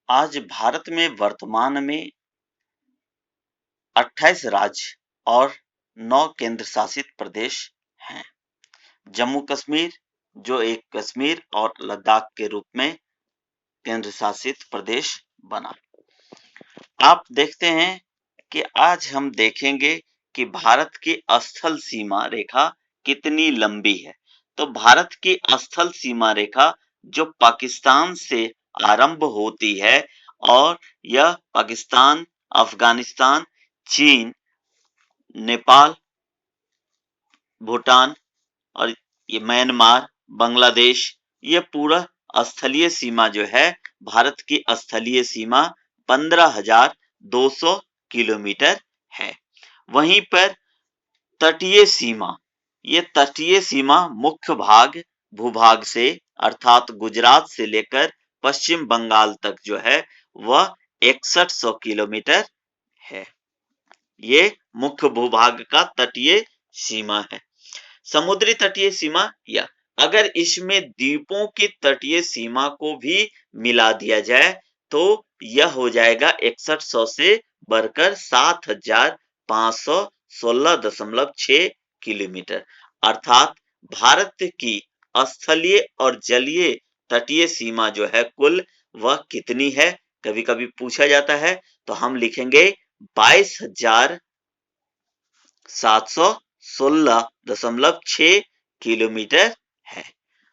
आज भारत में वर्तमान में 28 राज्य और 9 केंद्र शासित प्रदेश हैं। जम्मू कश्मीर जो एक कश्मीर और लद्दाख के रूप में केंद्र शासित प्रदेश बना। आप देखते हैं कि आज हम देखेंगे कि भारत की स्थल सीमा रेखा कितनी लंबी है। तो भारत की स्थल सीमा रेखा जो पाकिस्तान से आरंभ होती है और यह पाकिस्तान, अफगानिस्तान, चीन, नेपाल, भूटान और ये म्यांमार, बांग्लादेश, ये पूरा स्थलीय सीमा जो है, भारत की स्थलीय सीमा 15,200 किलोमीटर है। वहीं पर तटीय सीमा, ये तटीय सीमा मुख्य भाग भूभाग से अर्थात गुजरात से लेकर पश्चिम बंगाल तक जो है वह 6100 किलोमीटर है। ये मुख्य भूभाग का तटीय सीमा है। समुद्री तटीय सीमा, या अगर इसमें द्वीपों की तटीय सीमा को भी मिला दिया जाए तो यह हो जाएगा 6100 से बढ़कर 7516.6 किलोमीटर। अर्थात भारत की स्थलीय और जलीय तटीय सीमा जो है कुल वह कितनी है, कभी कभी पूछा जाता है, तो हम लिखेंगे 22,716.6 किलोमीटर है।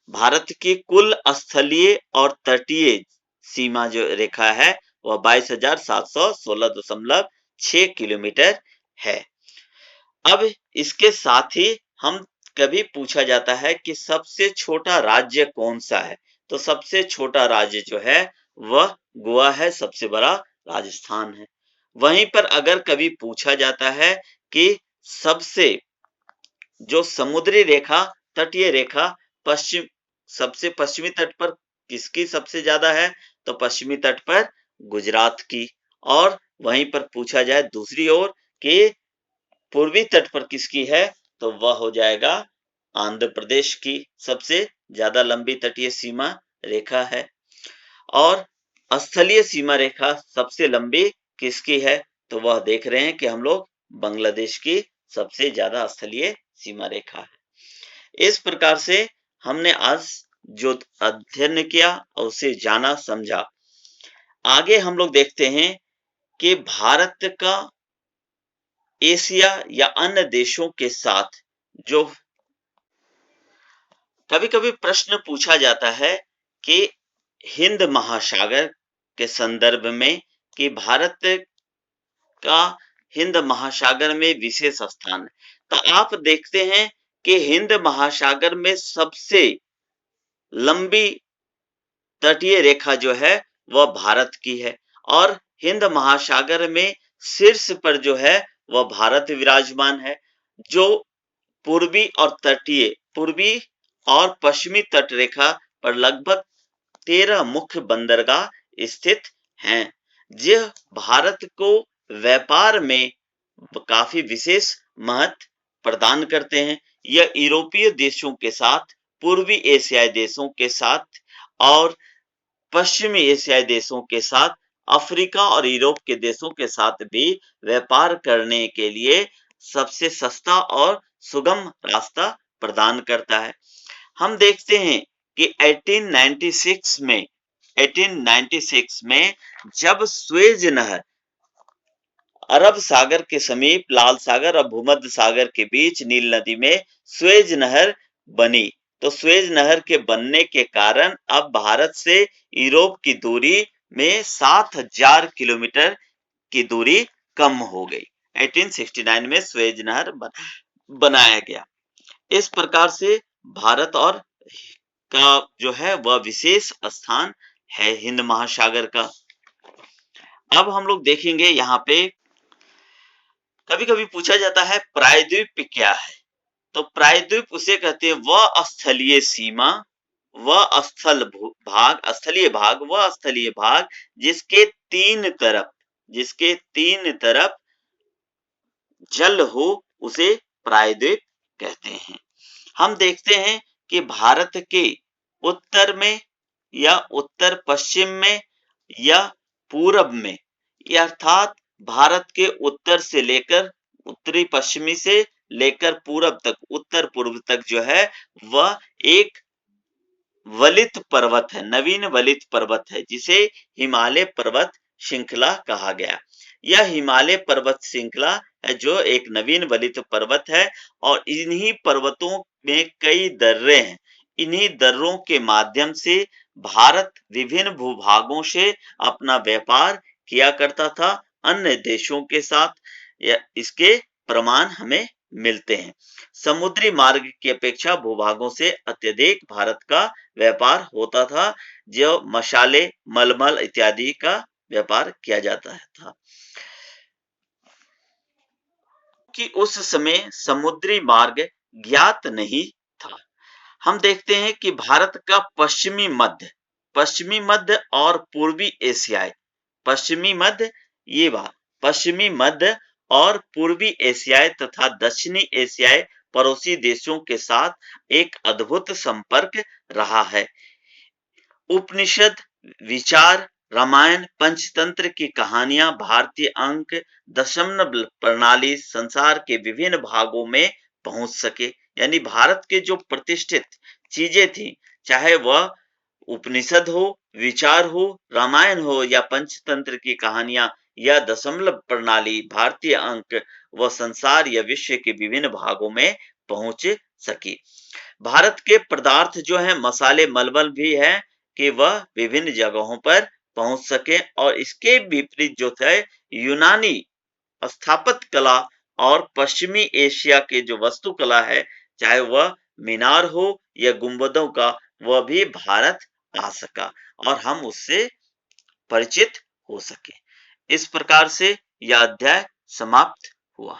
भारत की कुल स्थलीय और तटीय सीमा जो रेखा है वह 22,716.6 किलोमीटर है। अब इसके साथ ही हम कभी पूछा जाता है कि सबसे छोटा राज्य कौन सा है, तो सबसे छोटा राज्य जो है वह गोवा है, सबसे बड़ा राजस्थान है। वहीं पर अगर कभी पूछा जाता है कि सबसे जो समुद्री रेखा, तटीय रेखा पश्चिम, सबसे पश्चिमी तट पर किसकी सबसे ज्यादा है, तो पश्चिमी तट पर गुजरात की। और वहीं पर पूछा जाए दूसरी ओर कि पूर्वी तट पर किसकी है, तो वह हो जाएगा आंध्र प्रदेश की सबसे ज्यादा लंबी तटीय सीमा रेखा है। और स्थलीय सीमा रेखा सबसे लंबी किसकी है, तो वह देख रहे हैं कि हम लोग बांग्लादेश की सबसे ज्यादा स्थलीय सीमा रेखा है। इस प्रकार से हमने आज जो अध्ययन किया और उसे जाना समझा। आगे हम लोग देखते हैं कि भारत का एशिया या अन्य देशों के साथ जो कभी कभी प्रश्न पूछा जाता है कि हिंद महासागर के संदर्भ में कि भारत का हिंद महासागर में विशेष स्थान है। तो आप देखते हैं कि हिंद महासागर में सबसे लंबी तटीय रेखा जो है वह भारत की है और हिंद महासागर में शीर्ष पर जो है वह भारत विराजमान है। जो पूर्वी और तटीय, पूर्वी और पश्चिमी तट रेखा पर लगभग 13 मुख्य बंदरगाह स्थित हैं। यह भारत को व्यापार में काफी विशेष महत्व प्रदान करते हैं। यह यूरोपीय देशों के साथ, पूर्वी एशियाई देशों के साथ और पश्चिमी एशियाई देशों के साथ, अफ्रीका और यूरोप के देशों के साथ भी व्यापार करने के लिए सबसे सस्ता और सुगम रास्ता प्रदान करता है। हम देखते हैं कि 1896 में जब स्वेज नहर अरब सागर के समीप लाल सागर और भूमध्य सागर के बीच नील नदी में स्वेज नहर बनी, तो स्वेज नहर के बनने के कारण अब भारत से यूरोप की दूरी में 7,000 किलोमीटर की दूरी कम हो गई। 1869 में स्वेज नहर बनाया गया। इस प्रकार से भारत और का जो है वह विशेष स्थान है हिंद महासागर का। अब हम लोग देखेंगे यहाँ पे कभी कभी पूछा जाता है प्रायद्वीप क्या है, तो प्रायद्वीप उसे कहते हैं वह स्थलीय सीमा, वह स्थलीय भाग जिसके तीन तरफ जल हो उसे प्रायद्वीप कहते हैं। हम देखते हैं कि भारत के उत्तर में या उत्तर पश्चिम में या पूरब में, ये अर्थात भारत के उत्तर से लेकर उत्तरी पश्चिमी से लेकर पूरब तक, उत्तर पूर्व तक जो है वह एक वलित पर्वत है, नवीन वलित पर्वत है, जिसे हिमालय पर्वत श्रृंखला कहा गया। यह हिमालय पर्वत श्रृंखला है जो एक नवीन वलित पर्वत है और इन्हीं पर्वतों में कई दर्रे हैं। इन्हीं दर्रों के माध्यम से भारत विभिन्न भूभागों से अपना व्यापार किया करता था अन्य देशों के साथ। इसके प्रमाण हमें मिलते हैं। समुद्री मार्ग की अपेक्षा भूभागों से अत्यधिक भारत का व्यापार होता था, जो मसाले, मलमल इत्यादि का व्यापार किया जाता था। कि उस समय समुद्री मार्ग ज्ञात नहीं था। हम देखते हैं कि भारत का पश्चिमी मध्य और पूर्वी एशियाई, पश्चिमी मध्य ये बात, पश्चिमी मध्य और पूर्वी एशियाई तथा दक्षिणी एशियाई पड़ोसी देशों के साथ एक अद्भुत संपर्क रहा है। उपनिषद, विचार, रामायण, पंचतंत्र की कहानियां, भारतीय अंक, दशमलव प्रणाली संसार के विभिन्न भागों में पहुंच सके। यानी भारत के जो प्रतिष्ठित चीजें थी, चाहे वह उपनिषद हो, विचार हो, रामायण हो या पंचतंत्र की कहानियां या दशमलव प्रणाली, भारतीय अंक, वह संसार या विश्व के विभिन्न भागों में पहुंच सकी। भारत के पदार्थ जो है मसाले, मलमल भी है कि वह विभिन्न जगहों पर पहुंच सके और इसके विपरीत जो थे यूनानी स्थापत्य कला और पश्चिमी एशिया के जो वास्तुकला है, चाहे वह मीनार हो या गुंबदों का, वह भी भारत आ सका और हम उससे परिचित हो सके। इस प्रकार से यह अध्याय समाप्त हुआ।